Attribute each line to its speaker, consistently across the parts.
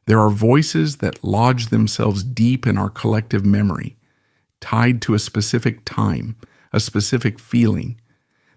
Speaker 1: There are voices that lodge themselves deep in our collective memory, tied to a specific time, a specific feeling.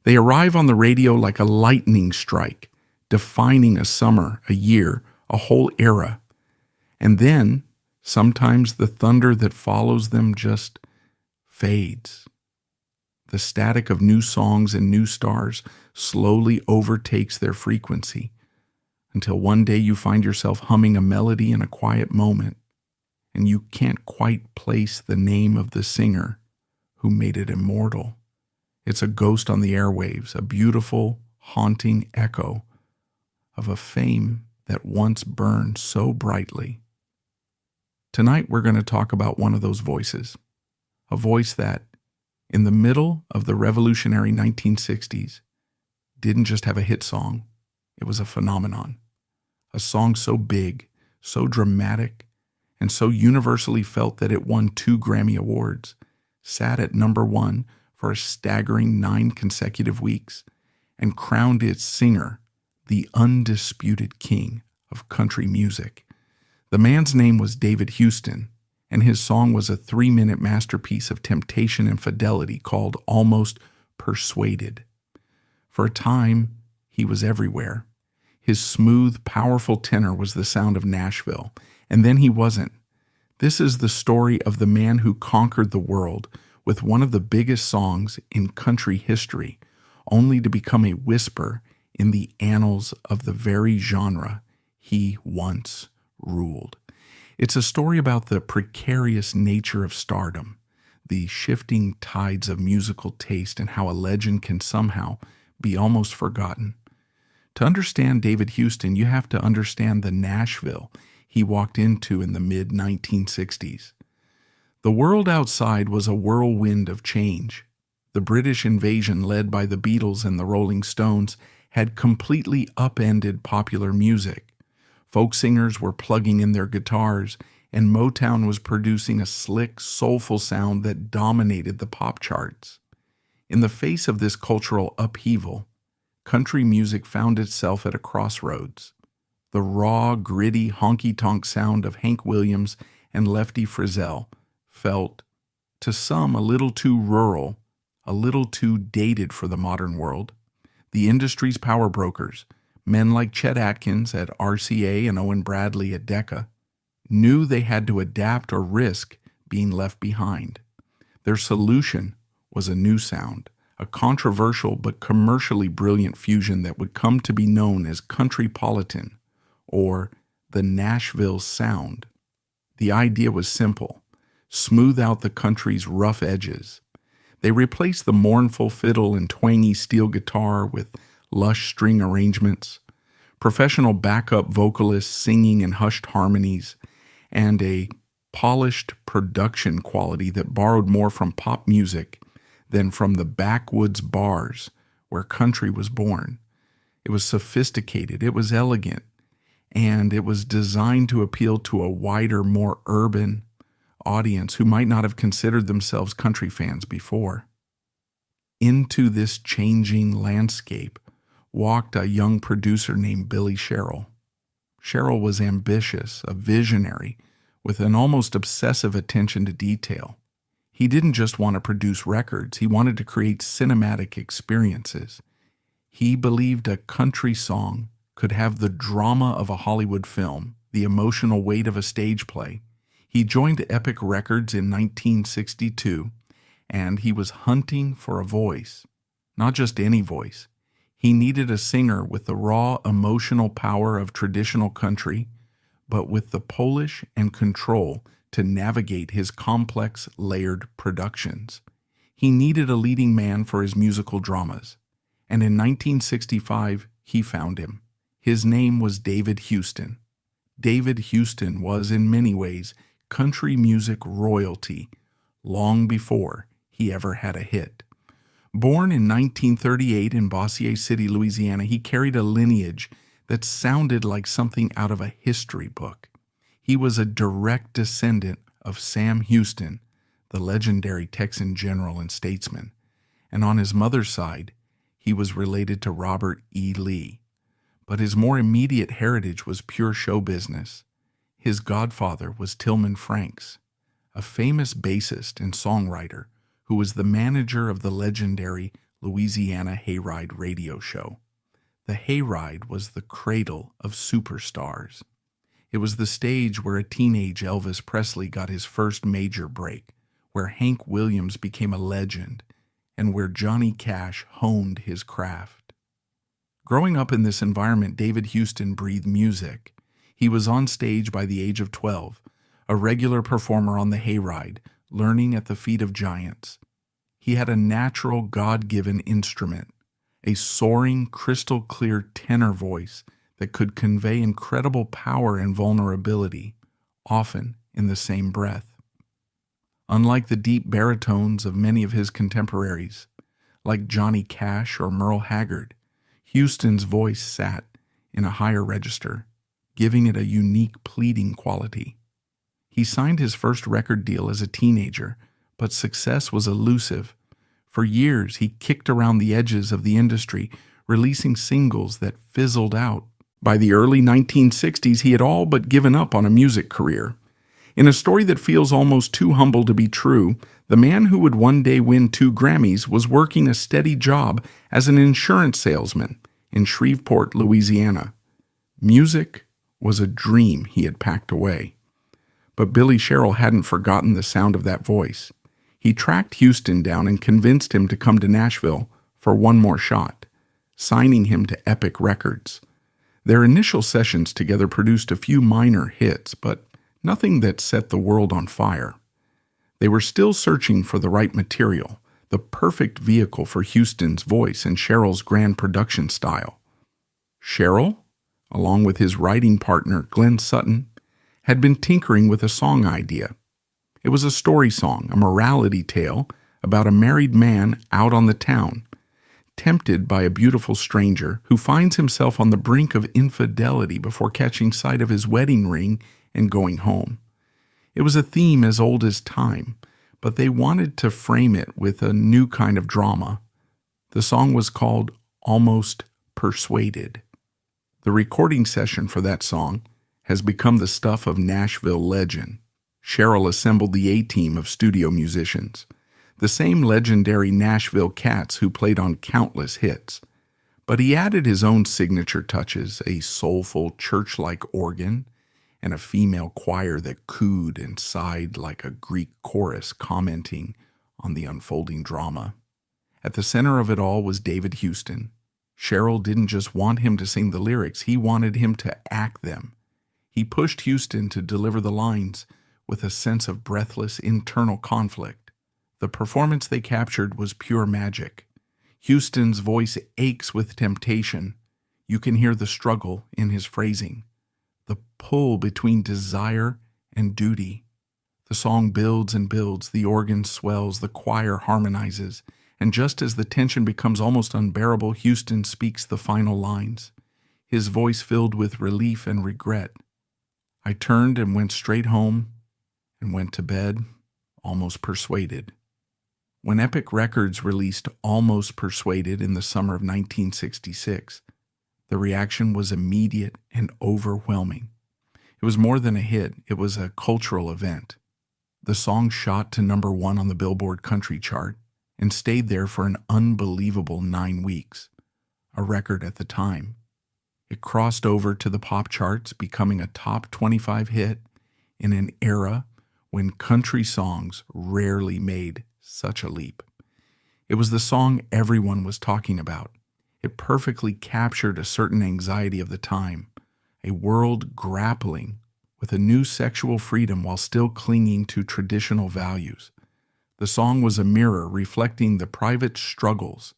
Speaker 1: They arrive on the radio like a lightning strike, defining a summer, a year, a whole era. And then, sometimes the thunder that follows them just fades. The static of new songs and new stars slowly overtakes their frequency, until one day you find yourself humming a melody in a quiet moment, and you can't quite place the name of the singer who made it immortal. It's a ghost on the airwaves, a beautiful, haunting echo of a fame that once burned so brightly. Tonight we're going to talk about one of those voices, a voice that, in the middle of the revolutionary 1960s, didn't just have a hit song, it was a phenomenon. A song so big, so dramatic, and so universally felt that it won 2 Grammy Awards, sat at number 1 for a staggering 9 consecutive weeks, and crowned its singer the undisputed king of country music. The man's name was David Houston, and his song was a 3-minute masterpiece of temptation and fidelity called Almost Persuaded. For a time, he was everywhere. His smooth, powerful tenor was the sound of Nashville, and then he wasn't. This is the story of the man who conquered the world with one of the biggest songs in country history, only to become a whisper in the annals of the very genre he once ruled. It's a story about the precarious nature of stardom, the shifting tides of musical taste, and how a legend can somehow be almost forgotten. To understand David Houston, you have to understand the Nashville he walked into in the mid-1960s. The world outside was a whirlwind of change. The British invasion, led by the Beatles and the Rolling Stones, had completely upended popular music. Folk singers were plugging in their guitars, and Motown was producing a slick, soulful sound that dominated the pop charts. In the face of this cultural upheaval, country music found itself at a crossroads. The raw, gritty, honky-tonk sound of Hank Williams and Lefty Frizzell felt, to some, a little too rural, a little too dated for the modern world. The industry's power brokers, men like Chet Atkins at RCA and Owen Bradley at Decca, knew they had to adapt or risk being left behind. Their solution was a new sound, a controversial but commercially brilliant fusion that would come to be known as countrypolitan, or the Nashville sound. The idea was simple: smooth out the country's rough edges. They replaced the mournful fiddle and twangy steel guitar with lush string arrangements, professional backup vocalists singing in hushed harmonies, and a polished production quality that borrowed more from pop music than from the backwoods bars where country was born. It was sophisticated, it was elegant, and it was designed to appeal to a wider, more urban audience who might not have considered themselves country fans before. Into this changing landscape walked a young producer named Billy Sherrill. Sherrill was ambitious, a visionary, with an almost obsessive attention to detail. He didn't just want to produce records, he wanted to create cinematic experiences. He believed a country song could have the drama of a Hollywood film, the emotional weight of a stage play. He joined Epic Records in 1962, and he was hunting for a voice, not just any voice. He needed a singer with the raw emotional power of traditional country, but with the polish and control to navigate his complex, layered productions. He needed a leading man for his musical dramas, and in 1965 he found him. His name was David Houston. David Houston was, in many ways, country music royalty long before he ever had a hit. Born in 1938 in Bossier City, Louisiana, he carried a lineage that sounded like something out of a history book. He was a direct descendant of Sam Houston, the legendary Texan general and statesman, and on his mother's side, he was related to Robert E. Lee. But his more immediate heritage was pure show business. His godfather was Tillman Franks, a famous bassist and songwriter who was the manager of the legendary Louisiana Hayride radio show. The Hayride was the cradle of superstars. It was the stage where a teenage Elvis Presley got his first major break, where Hank Williams became a legend, and where Johnny Cash honed his craft. Growing up in this environment, David Houston breathed music. He was on stage by the age of 12, a regular performer on the Hayride, learning at the feet of giants. He had a natural, God-given instrument, a soaring, crystal-clear tenor voice that could convey incredible power and vulnerability, often in the same breath. Unlike the deep baritones of many of his contemporaries, like Johnny Cash or Merle Haggard, Houston's voice sat in a higher register, giving it a unique pleading quality. He signed his first record deal as a teenager, but success was elusive. For years, he kicked around the edges of the industry, releasing singles that fizzled out. By the early 1960s, he had all but given up on a music career. In a story that feels almost too humble to be true, the man who would one day win 2 Grammys was working a steady job as an insurance salesman in Shreveport, Louisiana. Music was a dream he had packed away. But Billy Sherrill hadn't forgotten the sound of that voice. He tracked Houston down and convinced him to come to Nashville for one more shot, signing him to Epic Records. Their initial sessions together produced a few minor hits, but nothing that set the world on fire. They were still searching for the right material, the perfect vehicle for Houston's voice and Sherrill's grand production style. Sherrill, along with his writing partner Glenn Sutton, had been tinkering with a song idea. It was a story song, a morality tale about a married man out on the town, tempted by a beautiful stranger who finds himself on the brink of infidelity before catching sight of his wedding ring and going home. It was a theme as old as time, but they wanted to frame it with a new kind of drama. The song was called Almost Persuaded. The recording session for that song has become the stuff of Nashville legend. Sherrill assembled the A-team of studio musicians, the same legendary Nashville cats who played on countless hits. But he added his own signature touches, a soulful, church-like organ, and a female choir that cooed and sighed like a Greek chorus commenting on the unfolding drama. At the center of it all was David Houston. Sherrill didn't just want him to sing the lyrics, he wanted him to act them. He pushed Houston to deliver the lines with a sense of breathless internal conflict. The performance they captured was pure magic. Houston's voice aches with temptation. You can hear the struggle in his phrasing, the pull between desire and duty. The song builds and builds, the organ swells, the choir harmonizes, and just as the tension becomes almost unbearable, Houston speaks the final lines, his voice filled with relief and regret. I turned and went straight home and went to bed, almost persuaded. When Epic Records released Almost Persuaded in the summer of 1966, the reaction was immediate and overwhelming. It was more than a hit, it was a cultural event. The song shot to #1 on the Billboard Country chart and stayed there for an unbelievable 9 weeks, a record at the time. It crossed over to the pop charts, becoming a top 25 hit in an era when country songs rarely made such a leap. It was the song everyone was talking about. It perfectly captured a certain anxiety of the time, a world grappling with a new sexual freedom while still clinging to traditional values. The song was a mirror reflecting the private struggles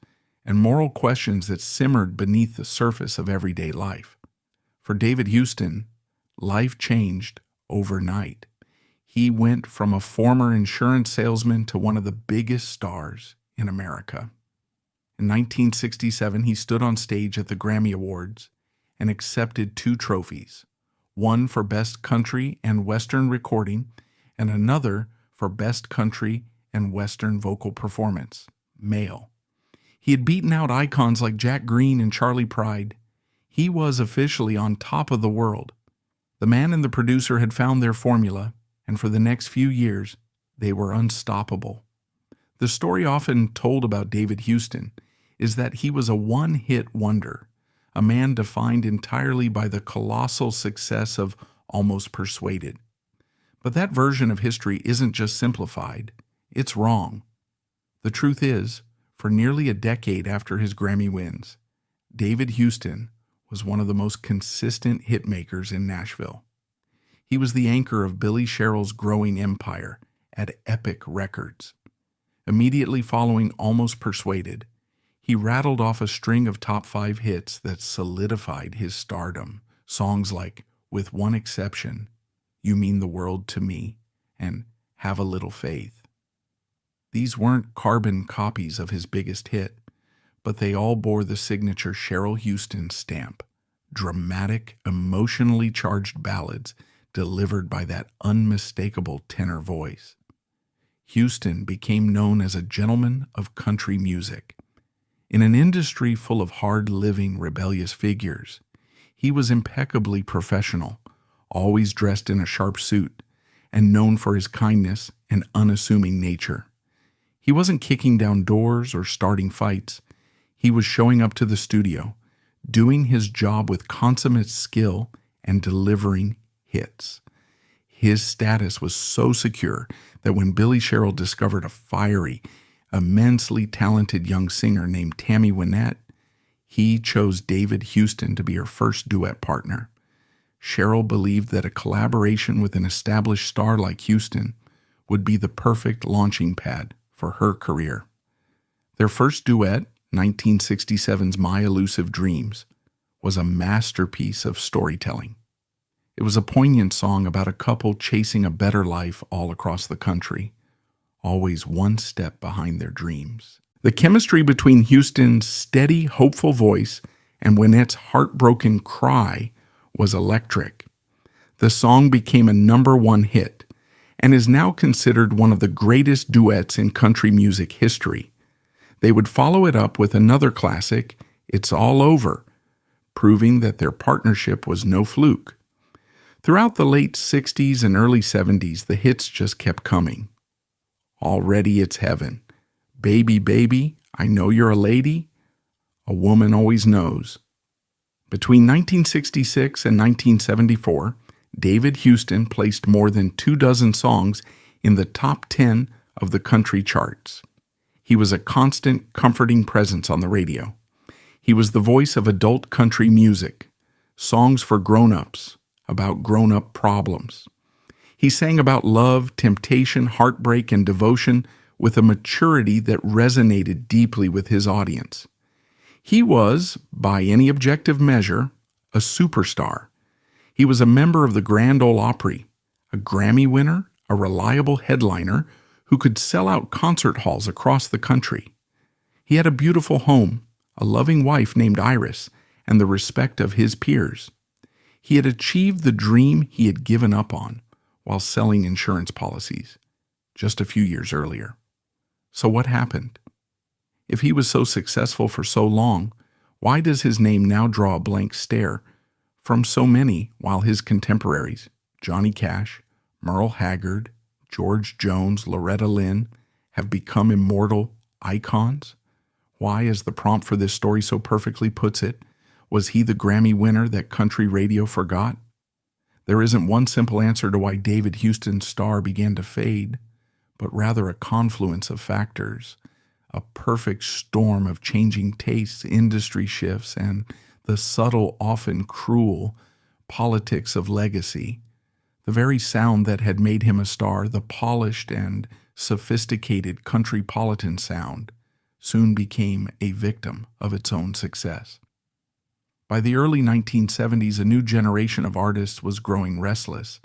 Speaker 1: and moral questions that simmered beneath the surface of everyday life. For David Houston, life changed overnight. He went from a former insurance salesman to one of the biggest stars in America. In 1967, he stood on stage at the Grammy Awards and accepted 2 trophies, one for Best Country and Western Recording and another for Best Country and Western Vocal Performance, Male. He had beaten out icons like Jack Green and Charlie Pride. He was officially on top of the world. The man and the producer had found their formula, and for the next few years, they were unstoppable. The story often told about David Houston is that he was a one-hit wonder, a man defined entirely by the colossal success of Almost Persuaded. But that version of history isn't just simplified, it's wrong. The truth is, for nearly a decade after his Grammy wins, David Houston was one of the most consistent hitmakers in Nashville. He was the anchor of Billy Sherrill's growing empire at Epic Records. Immediately following Almost Persuaded, he rattled off a string of top 5 hits that solidified his stardom. Songs like With One Exception, You Mean the World to Me, and Have a Little Faith. These weren't carbon copies of his biggest hit, but they all bore the signature Sherrill Houston stamp. Dramatic, emotionally charged ballads delivered by that unmistakable tenor voice. Houston became known as a gentleman of country music. In an industry full of hard-living, rebellious figures, he was impeccably professional, always dressed in a sharp suit, and known for his kindness and unassuming nature. He wasn't kicking down doors or starting fights. He was showing up to the studio, doing his job with consummate skill and delivering hits. His status was so secure that when Billy Sherrill discovered a fiery, immensely talented young singer named Tammy Wynette, he chose David Houston to be her first duet partner. Sherrill believed that a collaboration with an established star like Houston would be the perfect launching pad for her career. Their first duet, 1967's My Elusive Dreams, was a masterpiece of storytelling. It was a poignant song about a couple chasing a better life all across the country, always one step behind their dreams. The chemistry between Houston's steady, hopeful voice and Wynette's heartbroken cry was electric. The song became a #1 hit and is now considered one of the greatest duets in country music history. They would follow it up with another classic, It's All Over, proving that their partnership was no fluke. Throughout the late 60s and early 70s, the hits just kept coming. Already It's Heaven, Baby, Baby, I Know You're a Lady, A Woman Always Knows. Between 1966 and 1974, David Houston placed more than 24 songs in the top 10 of the country charts. He was a constant, comforting presence on the radio. He was the voice of adult country music, songs for grown-ups, about grown-up problems. He sang about love, temptation, heartbreak, and devotion with a maturity that resonated deeply with his audience. He was, by any objective measure, a superstar. He was a member of the Grand Ole Opry, a Grammy winner, a reliable headliner who could sell out concert halls across the country. He had a beautiful home, a loving wife named Iris, and the respect of his peers. He had achieved the dream he had given up on while selling insurance policies just a few years earlier. So what happened? If he was so successful for so long, why does his name now draw a blank stare from so many while his contemporaries, Johnny Cash, Merle Haggard, George Jones, Loretta Lynn, have become immortal icons? Why, as the prompt for this story so perfectly puts it, was he the Grammy winner that country radio forgot? There isn't one simple answer to why David Houston's star began to fade, but rather a confluence of factors, a perfect storm of changing tastes, industry shifts, and the subtle, often cruel, politics of legacy. The very sound that had made him a star, the polished and sophisticated countrypolitan sound, soon became a victim of its own success. By the early 1970s, a new generation of artists was growing restless.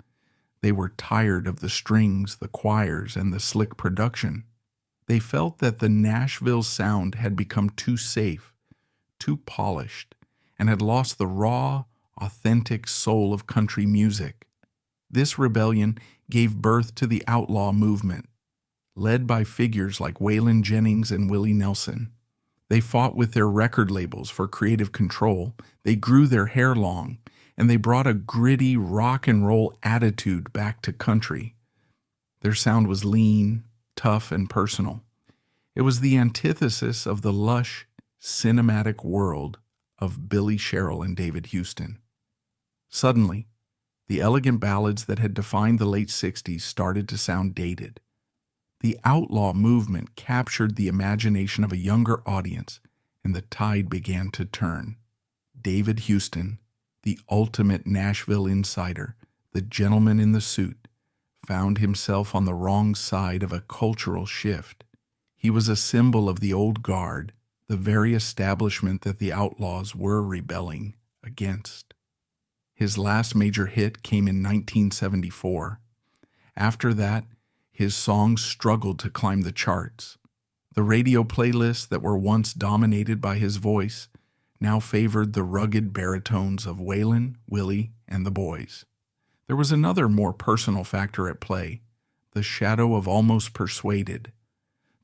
Speaker 1: They were tired of the strings, the choirs, and the slick production. They felt that the Nashville sound had become too safe, too polished, and had lost the raw, authentic soul of country music. This rebellion gave birth to the outlaw movement, led by figures like Waylon Jennings and Willie Nelson. They fought with their record labels for creative control, they grew their hair long, and they brought a gritty rock and roll attitude back to country. Their sound was lean, tough, and personal. It was the antithesis of the lush, cinematic world of Billy Sherrill and David Houston. Suddenly, the elegant ballads that had defined the late 60s started to sound dated. The outlaw movement captured the imagination of a younger audience, and the tide began to turn. David Houston, the ultimate Nashville insider, the gentleman in the suit, found himself on the wrong side of a cultural shift. He was a symbol of the old guard, the very establishment that the outlaws were rebelling against. His last major hit came in 1974. After that, his songs struggled to climb the charts. The radio playlists that were once dominated by his voice now favored the rugged baritones of Waylon, Willie, and the Boys. There was another more personal factor at play, the shadow of Almost Persuaded.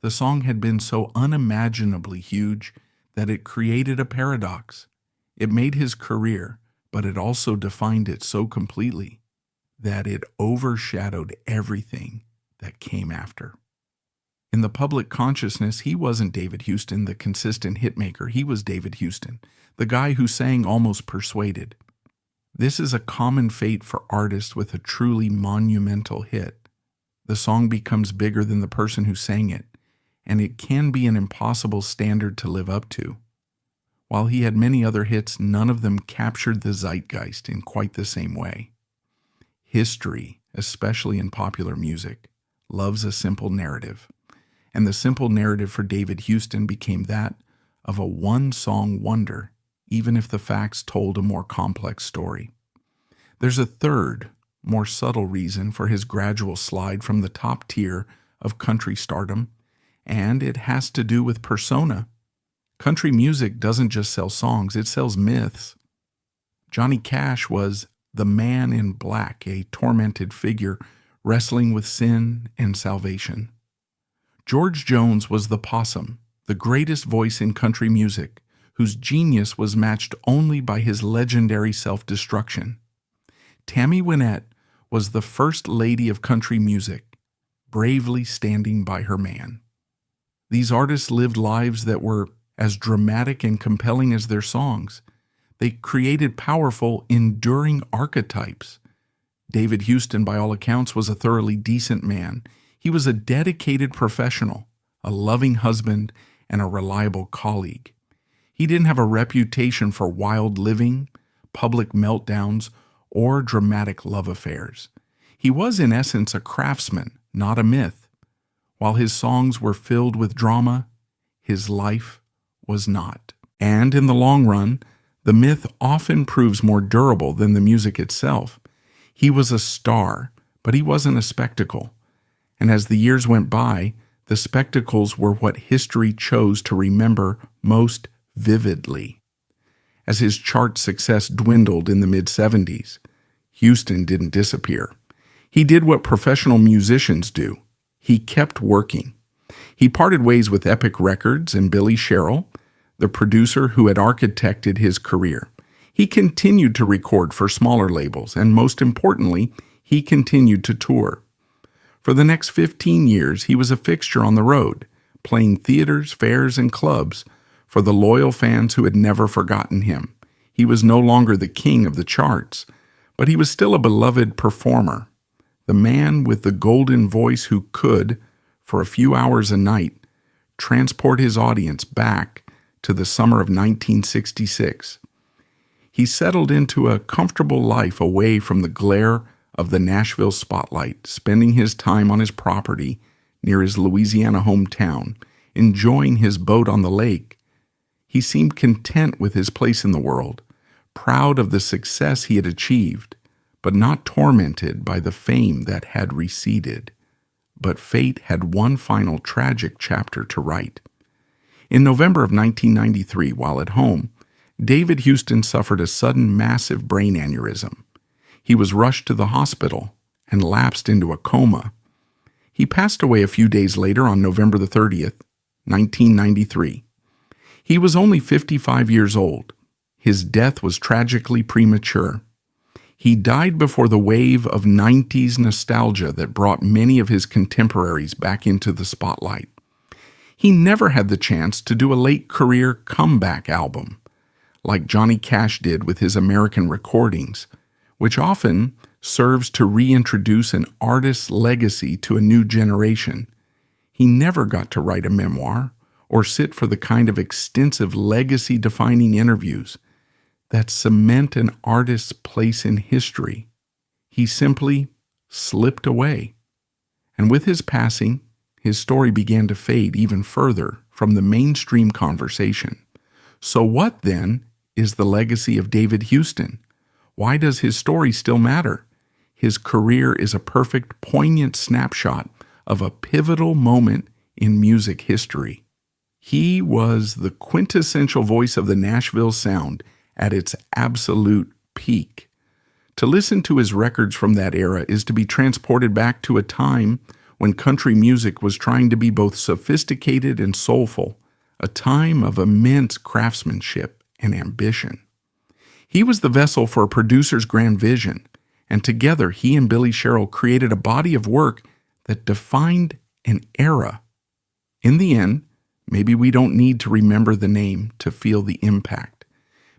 Speaker 1: The song had been so unimaginably huge that it created a paradox. It made his career, but it also defined it so completely that it overshadowed everything that came after. In the public consciousness, he wasn't David Houston, the consistent hitmaker. He was David Houston, the guy who sang Almost Persuaded. This is a common fate for artists with a truly monumental hit. The song becomes bigger than the person who sang it, and it can be an impossible standard to live up to. While he had many other hits, none of them captured the zeitgeist in quite the same way. History, especially in popular music, loves a simple narrative, and the simple narrative for David Houston became that of a one-song wonder, even if the facts told a more complex story. There's a third, more subtle reason for his gradual slide from the top tier of country stardom, and it has to do with persona. Country music doesn't just sell songs, it sells myths. Johnny Cash was the man in black, a tormented figure wrestling with sin and salvation. George Jones was the possum, the greatest voice in country music, whose genius was matched only by his legendary self-destruction. Tammy Wynette was the first lady of country music, bravely standing by her man. These artists lived lives that were as dramatic and compelling as their songs. They created powerful, enduring archetypes. David Houston, by all accounts, was a thoroughly decent man. He was a dedicated professional, a loving husband, and a reliable colleague. He didn't have a reputation for wild living, public meltdowns, or dramatic love affairs. He was, in essence, a craftsman, not a myth. While his songs were filled with drama, his life was not. And in the long run, the myth often proves more durable than the music itself. He was a star, but he wasn't a spectacle. And as the years went by, the spectacles were what history chose to remember most vividly. As his chart success dwindled in the mid-70s, Houston didn't disappear. He did what professional musicians do. He kept working. He parted ways with Epic Records and Billy Sherrill, the producer who had architected his career. He continued to record for smaller labels, and most importantly, he continued to tour. For the next 15 years, he was a fixture on the road, playing theaters, fairs, and clubs for the loyal fans who had never forgotten him. He was no longer the king of the charts, but he was still a beloved performer, the man with the golden voice who could, for a few hours a night, transport his audience back to the summer of 1966. He settled into a comfortable life away from the glare of the Nashville spotlight, spending his time on his property near his Louisiana hometown, enjoying his boat on the lake. He seemed content with his place in the world, proud of the success he had achieved, but not tormented by the fame that had receded. But fate had one final tragic chapter to write. In November of 1993, while at home, David Houston suffered a sudden massive brain aneurysm. He was rushed to the hospital and lapsed into a coma. He passed away a few days later on November the 30th, 1993. He was only 55 years old. His death was tragically premature. He died before the wave of 90s nostalgia that brought many of his contemporaries back into the spotlight. He never had the chance to do a late career comeback album, like Johnny Cash did with his American recordings, which often serves to reintroduce an artist's legacy to a new generation. He never got to write a memoir or sit for the kind of extensive legacy-defining interviews that cement an artist's place in history. He simply slipped away. And with his passing, his story began to fade even further from the mainstream conversation. So what, then, is the legacy of David Houston? Why does his story still matter? His career is a perfect, poignant snapshot of a pivotal moment in music history. He was the quintessential voice of the Nashville sound at its absolute peak. To listen to his records from that era is to be transported back to a time when country music was trying to be both sophisticated and soulful, a time of immense craftsmanship and ambition. He was the vessel for a producer's grand vision, and together he and Billy Sherrill created a body of work that defined an era. In the end, maybe we don't need to remember the name to feel the impact.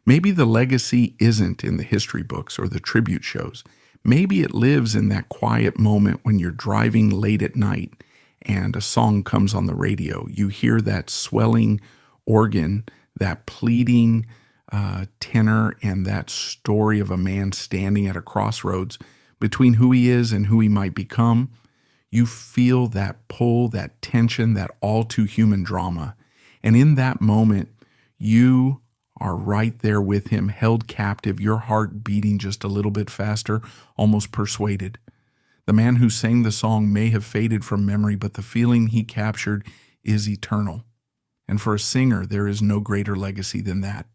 Speaker 1: Maybe the legacy isn't in the history books or the tribute shows. Maybe it lives in that quiet moment when you're driving late at night and a song comes on the radio. You hear that swelling organ, that pleading tenor, and that story of a man standing at a crossroads between who he is and who he might become. You feel that pull, that tension, that all too human drama. And in that moment, you are right there with him, held captive, your heart beating just a little bit faster, almost persuaded. The man who sang the song may have faded from memory, but the feeling he captured is eternal. And for a singer, there is no greater legacy than that.